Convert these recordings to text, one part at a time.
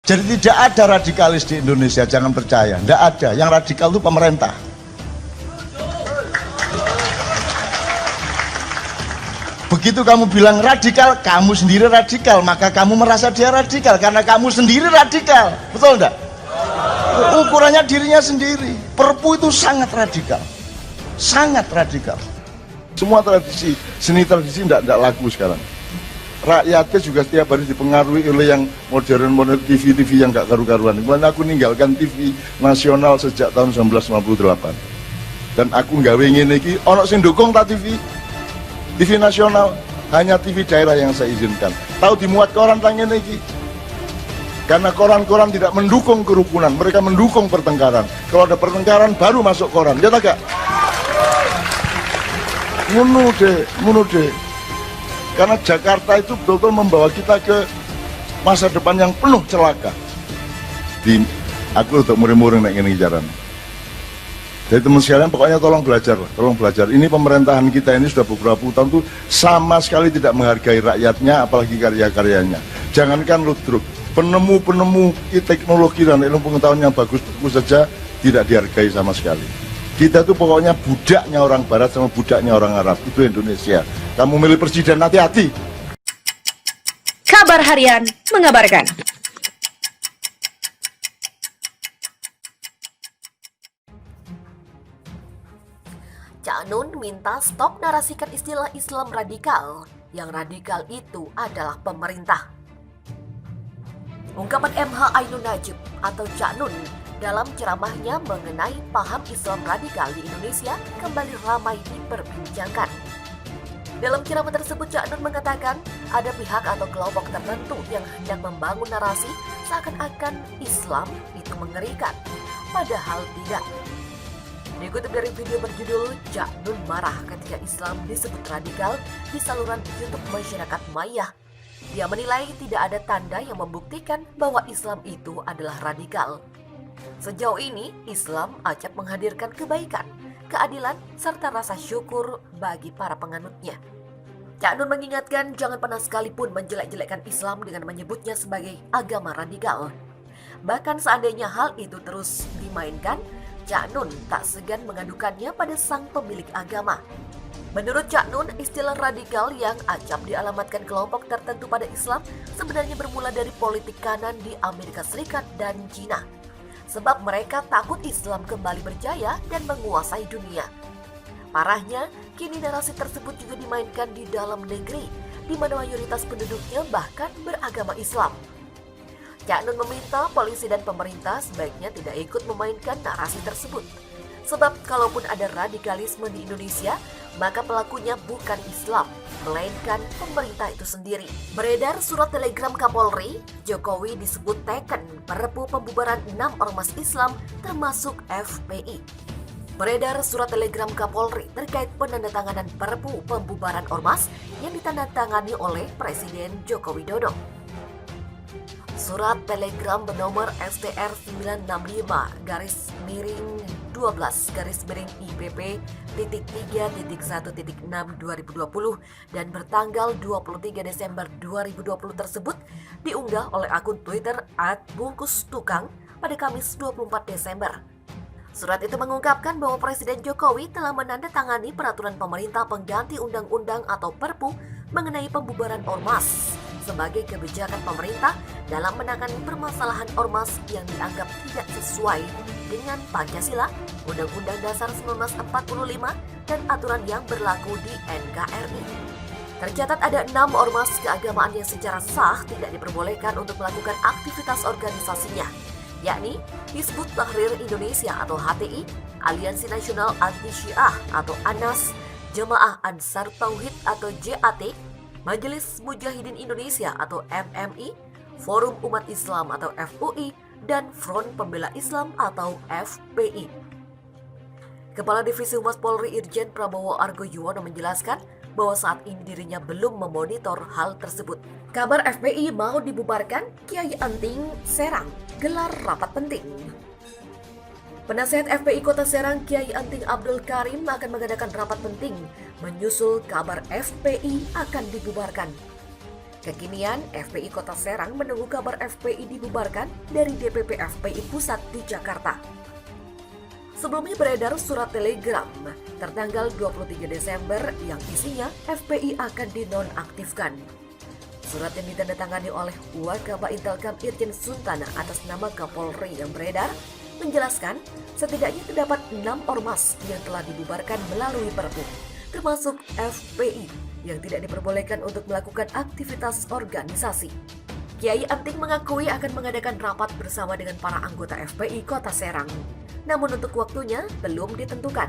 Jadi tidak ada radikalis di Indonesia, jangan percaya, tidak ada. Yang radikal itu pemerintah. Begitu kamu bilang radikal, kamu sendiri radikal, maka kamu merasa dia radikal karena kamu sendiri radikal, betul enggak? Ukurannya dirinya sendiri. Perpu itu sangat radikal, sangat radikal. Semua tradisi, seni tradisi tidak laku sekarang. Rakyatnya juga setiap hari dipengaruhi oleh yang modern TV yang gak karu-karuan. Kemudian aku ninggalkan TV nasional sejak tahun 1958 dan aku nggawe ngene iki ono sing ndukung tak TV nasional, hanya TV daerah yang saya izinkan. Tahu dimuat koran tang ngene iki karena koran-koran tidak mendukung kerukunan, mereka mendukung pertengkaran. Kalau ada pertengkaran baru masuk koran, ya tak gak? Ngono deh. Karena Jakarta itu betul-betul membawa kita ke masa depan yang penuh celaka. Aku untuk murid-murid naik ini jalan. Jadi teman sekalian pokoknya tolong belajar. Ini pemerintahan kita ini sudah beberapa tahun tuh sama sekali tidak menghargai rakyatnya, apalagi karya-karyanya. Jangankan ludruk, penemu-penemu teknologi dan ilmu pengetahuan yang bagus saja tidak dihargai sama sekali. Kita tuh pokoknya budaknya orang Barat sama budaknya orang Arab. Itu Indonesia. Kamu milih presiden, hati-hati. Kabar Harian mengabarkan. Cak Nun minta stop narasikan istilah Islam radikal. Yang radikal itu adalah pemerintah. Ungkapan MH Ainun Najib atau Cak Nun dalam ceramahnya mengenai paham Islam radikal di Indonesia kembali ramai diperbincangkan. Dalam ceramah tersebut, Cak Nun mengatakan ada pihak atau kelompok tertentu yang hendak membangun narasi seakan-akan Islam itu mengerikan, padahal tidak. Dikutip dari video berjudul Cak Nun marah ketika Islam disebut radikal di saluran YouTube masyarakat Maya. Dia menilai tidak ada tanda yang membuktikan bahwa Islam itu adalah radikal. Sejauh ini, Islam acap menghadirkan kebaikan, keadilan, serta rasa syukur bagi para penganutnya. Cak Nun mengingatkan jangan pernah sekalipun menjelek-jelekkan Islam dengan menyebutnya sebagai agama radikal. Bahkan seandainya hal itu terus dimainkan, Cak Nun tak segan mengadukannya pada sang pemilik agama. Menurut Cak Nun, istilah radikal yang acap dialamatkan kelompok tertentu pada Islam sebenarnya bermula dari politik kanan di Amerika Serikat dan Cina. Sebab mereka takut Islam kembali berjaya dan menguasai dunia. Parahnya, kini narasi tersebut juga dimainkan di dalam negeri, di mana mayoritas penduduknya bahkan beragama Islam. Cak Nun meminta polisi dan pemerintah sebaiknya tidak ikut memainkan narasi tersebut. Sebab kalaupun ada radikalisme di Indonesia, maka pelakunya bukan Islam, melainkan pemerintah itu sendiri. Beredar surat telegram Kapolri, Jokowi disebut teken perpu pembubaran 6 ormas Islam termasuk FPI. Beredar surat telegram Kapolri terkait penandatanganan perpu pembubaran ormas yang ditandatangani oleh Presiden Joko Widodo. Surat telegram bernomor STR 965-IPP.3.1.6/2020 dan bertanggal 23 Desember 2020 tersebut diunggah oleh akun Twitter @bungkustukang pada Kamis 24 Desember. Surat itu mengungkapkan bahwa Presiden Jokowi telah menandatangani peraturan pemerintah pengganti undang-undang atau Perpu mengenai pembubaran ormas sebagai kebijakan pemerintah dalam menangani permasalahan ormas yang dianggap tidak sesuai dengan Pancasila, Undang-Undang Dasar 1945, dan aturan yang berlaku di NKRI. Tercatat ada 6 ormas keagamaan yang secara sah tidak diperbolehkan untuk melakukan aktivitas organisasinya, yakni Hizbut Tahrir Indonesia atau HTI, Aliansi Nasional Anti Syiah atau ANAS, Jemaah Ansar Tauhid atau JAT, Majelis Mujahidin Indonesia atau MMI, Forum Umat Islam atau FUI, dan Front Pembela Islam atau FPI. Kepala Divisi Humas Polri Irjen Prabowo Argo Yuwono menjelaskan bahwa saat ini dirinya belum memonitor hal tersebut. Kabar FPI mau dibubarkan, Kiai Anting Serang gelar rapat penting. Penasehat FPI Kota Serang Kiai Anting Abdul Karim akan mengadakan rapat penting menyusul kabar FPI akan dibubarkan. Kekinian, FPI Kota Serang menunggu kabar FPI dibubarkan dari DPP FPI Pusat di Jakarta. Sebelumnya beredar surat telegram tertanggal 23 Desember yang isinya FPI akan dinonaktifkan. Surat yang ditandatangani oleh Wakaba Intelkam Irjen Suntana atas nama Kapolri yang beredar menjelaskan setidaknya terdapat 6 ormas yang telah dibubarkan melalui Perpu, termasuk FPI yang tidak diperbolehkan untuk melakukan aktivitas organisasi. Kiai Anting mengakui akan mengadakan rapat bersama dengan para anggota FPI Kota Serang, namun untuk waktunya belum ditentukan.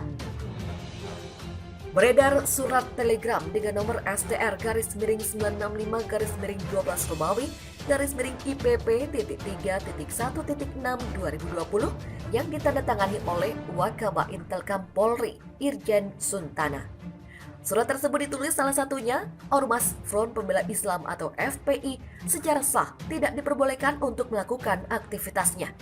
Beredar surat telegram dengan nomor STR-965-12 Romawi IPP.3.1.6/2020 yang ditandatangani oleh Wakaba Intelkam Polri Irjen Suntana. Surat tersebut ditulis salah satunya, Ormas Front Pembela Islam atau FPI secara sah tidak diperbolehkan untuk melakukan aktivitasnya.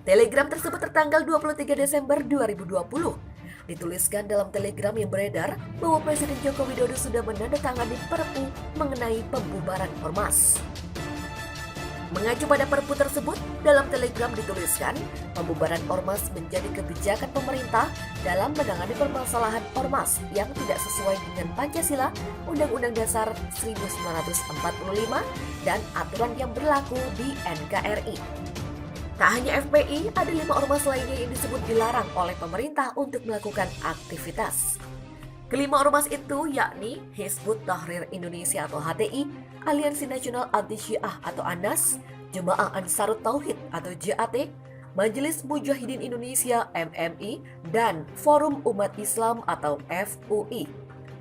Telegram tersebut tertanggal 23 Desember 2020. Dituliskan dalam telegram yang beredar bahwa Presiden Joko Widodo sudah menandatangani Perpu mengenai pembubaran ormas. Mengacu pada Perpu tersebut, dalam telegram dituliskan, pembubaran ormas menjadi kebijakan pemerintah dalam menangani permasalahan ormas yang tidak sesuai dengan Pancasila, Undang-Undang Dasar 1945, dan aturan yang berlaku di NKRI. Tak hanya FPI, ada 5 ormas lainnya yang disebut dilarang oleh pemerintah untuk melakukan aktivitas. Kelima ormas itu yakni Hizbut Tahrir Indonesia atau HTI, Aliansi Nasional Anti Syiah atau ANAS, Jemaah Ansarut Tauhid atau JAT, Majelis Mujahidin Indonesia MMI, dan Forum Umat Islam atau FUI.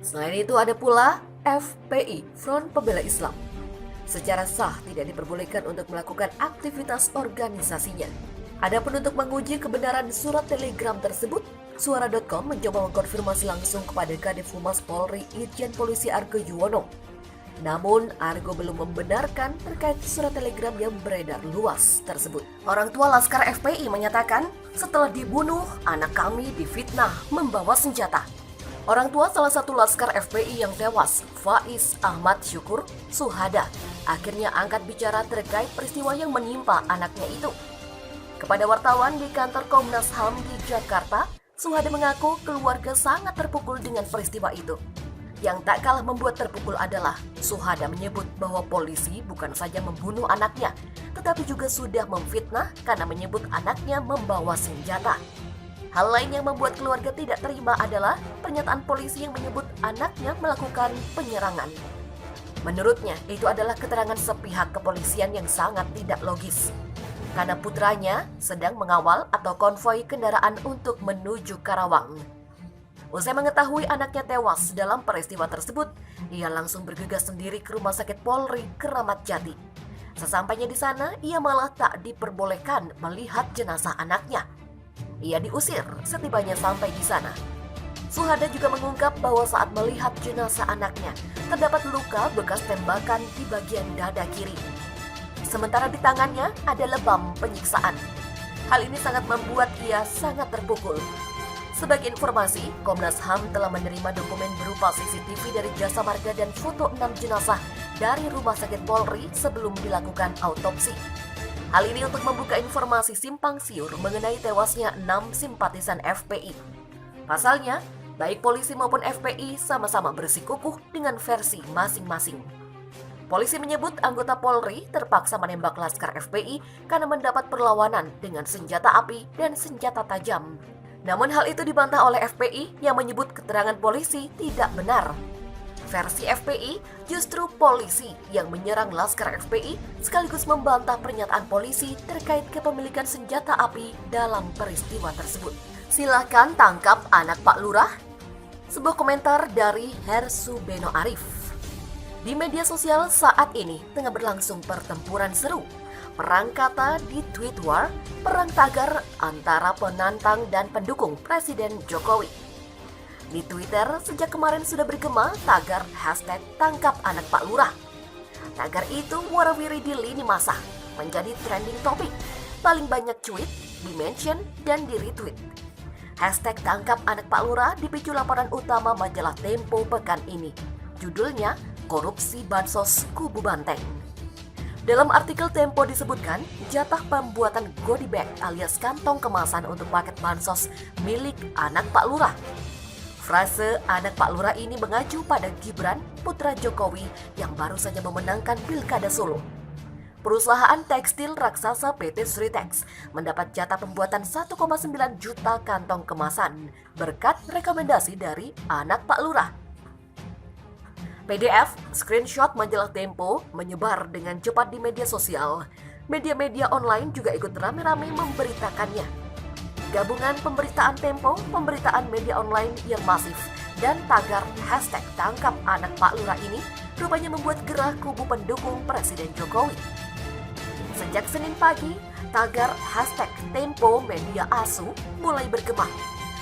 Selain itu ada pula FPI, Front Pembela Islam. Secara sah tidak diperbolehkan untuk melakukan aktivitas organisasinya. Adapun untuk menguji kebenaran surat telegram tersebut, Suara.com mencoba mengkonfirmasi langsung kepada Kadif Humas Polri Irjen Polisi Argo Yuwono. Namun, Argo belum membenarkan terkait surat telegram yang beredar luas tersebut. Orang tua Laskar FPI menyatakan, setelah dibunuh, anak kami difitnah membawa senjata. Orang tua salah satu Laskar FPI yang tewas, Faiz Ahmad Syukur, Suhada, akhirnya angkat bicara terkait peristiwa yang menimpa anaknya itu. Kepada wartawan di kantor Komnas HAM di Jakarta, Suhada mengaku keluarga sangat terpukul dengan peristiwa itu. Yang tak kalah membuat terpukul adalah Suhada menyebut bahwa polisi bukan saja membunuh anaknya, tetapi juga sudah memfitnah karena menyebut anaknya membawa senjata. Hal lain yang membuat keluarga tidak terima adalah pernyataan polisi yang menyebut anaknya melakukan penyerangan. Menurutnya, itu adalah keterangan sepihak kepolisian yang sangat tidak logis. Karena putranya sedang mengawal atau konvoi kendaraan untuk menuju Karawang. Usai mengetahui anaknya tewas dalam peristiwa tersebut, ia langsung bergegas sendiri ke Rumah Sakit Polri Kramat Jati. Sesampainya di sana, ia malah tak diperbolehkan melihat jenazah anaknya. Ia diusir setibanya sampai di sana. Suhada juga mengungkap bahwa saat melihat jenazah anaknya, terdapat luka bekas tembakan di bagian dada kiri. Sementara di tangannya ada lebam penyiksaan. Hal ini sangat membuat ia sangat terpukul. Sebagai informasi, Komnas HAM telah menerima dokumen berupa CCTV dari Jasa Marga dan foto 6 jenazah dari Rumah Sakit Polri sebelum dilakukan autopsi. Hal ini untuk membuka informasi simpang siur mengenai tewasnya 6 simpatisan FPI. Pasalnya, baik polisi maupun FPI sama-sama bersikukuh dengan versi masing-masing. Polisi menyebut anggota Polri terpaksa menembak Laskar FPI karena mendapat perlawanan dengan senjata api dan senjata tajam. Namun hal itu dibantah oleh FPI yang menyebut keterangan polisi tidak benar. Versi FPI, justru polisi yang menyerang Laskar FPI sekaligus membantah pernyataan polisi terkait kepemilikan senjata api dalam peristiwa tersebut. Silakan tangkap anak Pak Lurah. Sebuah komentar dari Hersu Beno Arif. Di media sosial saat ini tengah berlangsung pertempuran seru. Perang kata di tweet war, perang tagar antara penantang dan pendukung Presiden Jokowi. Di Twitter, sejak kemarin sudah bergema tagar hashtag tangkap anak Pak Lurah. Tagar itu warawiri di lini masa, menjadi trending topik. Paling banyak tweet, di-mention, dan di-retweet. Hashtag tangkap anak Pak Lurah dipicu laporan utama majalah Tempo pekan ini. Judulnya, korupsi bansos kubu Banteng. Dalam artikel Tempo disebutkan, jatah pembuatan goodie bag alias kantong kemasan untuk paket bansos milik anak Pak Lurah. Frase anak Pak Lurah ini mengacu pada Gibran, putra Jokowi yang baru saja memenangkan Pilkada Solo. Perusahaan tekstil raksasa PT Sritex mendapat jatah pembuatan 1,9 juta kantong kemasan berkat rekomendasi dari anak Pak Lurah. PDF, screenshot majalah Tempo menyebar dengan cepat di media sosial. Media-media online juga ikut rame-rame memberitakannya. Gabungan pemberitaan Tempo, pemberitaan media online yang masif, dan tagar hashtag tangkap anak Pak Lurah ini rupanya membuat gerah kubu pendukung Presiden Jokowi. Sejak Senin pagi, tagar hashtag Tempo Media Asu mulai bergema.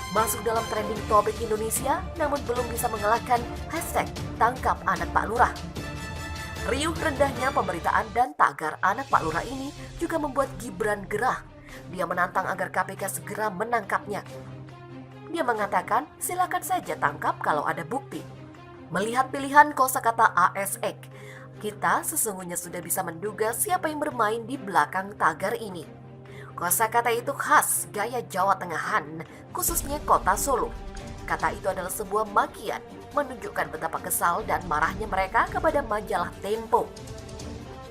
Masuk dalam trending topik Indonesia, namun belum bisa mengalahkan hashtag tangkap anak Pak Lurah. Riuh rendahnya pemberitaan dan tagar anak Pak Lurah ini juga membuat Gibran gerah. Dia menantang agar KPK segera menangkapnya. Dia mengatakan, silakan saja tangkap kalau ada bukti. Melihat pilihan kosakata ASX, kita sesungguhnya sudah bisa menduga siapa yang bermain di belakang tagar ini. Kosakata itu khas gaya Jawa Tengahan, khususnya kota Solo. Kata itu adalah sebuah makian, menunjukkan betapa kesal dan marahnya mereka kepada majalah Tempo.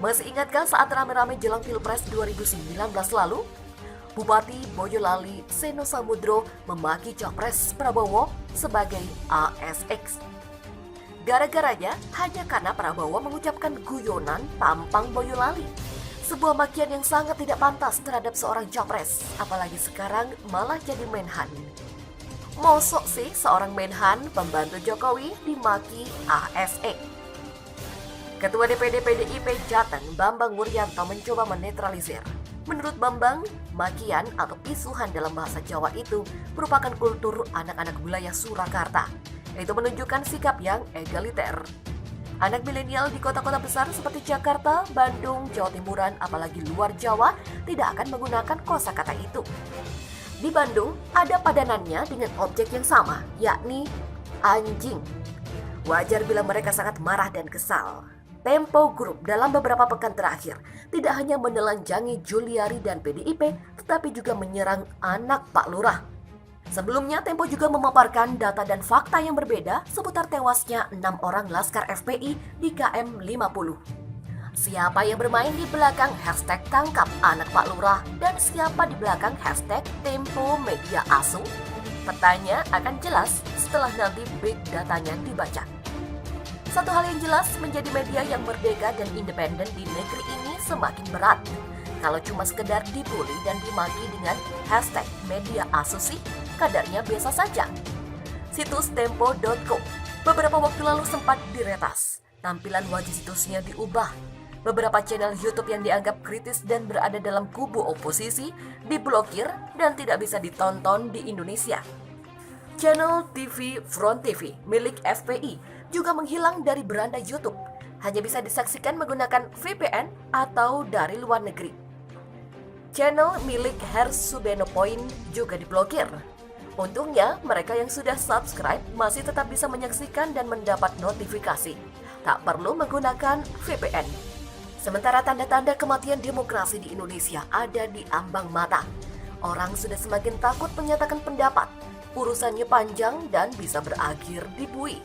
Masih ingatkah saat rame-rame jelang Pilpres 2019 lalu? Bupati Boyolali Seno Samudro memaki Capres Prabowo sebagai ASX. Gara-garanya hanya karena Prabowo mengucapkan guyonan tampang Boyolali. Sebuah makian yang sangat tidak pantas terhadap seorang capres, apalagi sekarang malah jadi menhan. Mosok sih seorang menhan pembantu Jokowi dimaki ASX. Ketua DPD PDIP Jateng Bambang Wuryanto mencoba menetralisir. Menurut Bambang, makian atau pisuhan dalam bahasa Jawa itu merupakan kultur anak-anak wilayah Surakarta. Itu menunjukkan sikap yang egaliter. Anak milenial di kota-kota besar seperti Jakarta, Bandung, Jawa Timuran, apalagi luar Jawa, tidak akan menggunakan kosakata itu. Di Bandung, ada padanannya dengan objek yang sama, yakni anjing. Wajar bila mereka sangat marah dan kesal. Tempo Group dalam beberapa pekan terakhir tidak hanya menelanjangi Juliari dan PDIP, tetapi juga menyerang anak Pak Lurah. Sebelumnya, Tempo juga memaparkan data dan fakta yang berbeda seputar tewasnya 6 orang Laskar FPI di KM 50. Siapa yang bermain di belakang hashtag tangkap anak Pak Lurah dan siapa di belakang hashtag Tempo Media Asu? Petanya akan jelas setelah nanti big datanya dibaca. Satu hal yang jelas, menjadi media yang merdeka dan independen di negeri ini semakin berat. Kalau cuma sekedar dibully dan dimaki dengan hashtag media asusi, kadarnya biasa saja. Situs tempo.co beberapa waktu lalu sempat diretas. Tampilan wajah situsnya diubah. Beberapa channel YouTube yang dianggap kritis dan berada dalam kubu oposisi diblokir dan tidak bisa ditonton di Indonesia. Channel TV Front TV milik FPI juga menghilang dari beranda YouTube. Hanya bisa disaksikan menggunakan VPN atau dari luar negeri. Channel milik Hers Subeno Point juga diblokir. Untungnya, mereka yang sudah subscribe masih tetap bisa menyaksikan dan mendapat notifikasi. Tak perlu menggunakan VPN. Sementara tanda-tanda kematian demokrasi di Indonesia ada di ambang mata. Orang sudah semakin takut menyatakan pendapat. Urusannya panjang dan bisa berakhir di bui.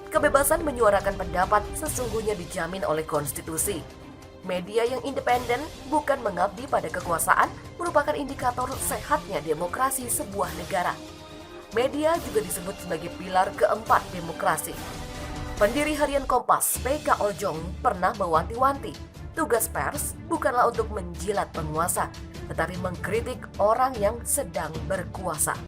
Kebebasan menyuarakan pendapat sesungguhnya dijamin oleh konstitusi. Media yang independen bukan mengabdi pada kekuasaan merupakan indikator sehatnya demokrasi sebuah negara. Media juga disebut sebagai pilar keempat demokrasi. Pendiri harian Kompas, PK Oljong, pernah mewanti-wanti, tugas pers bukanlah untuk menjilat penguasa, tetapi mengkritik orang yang sedang berkuasa.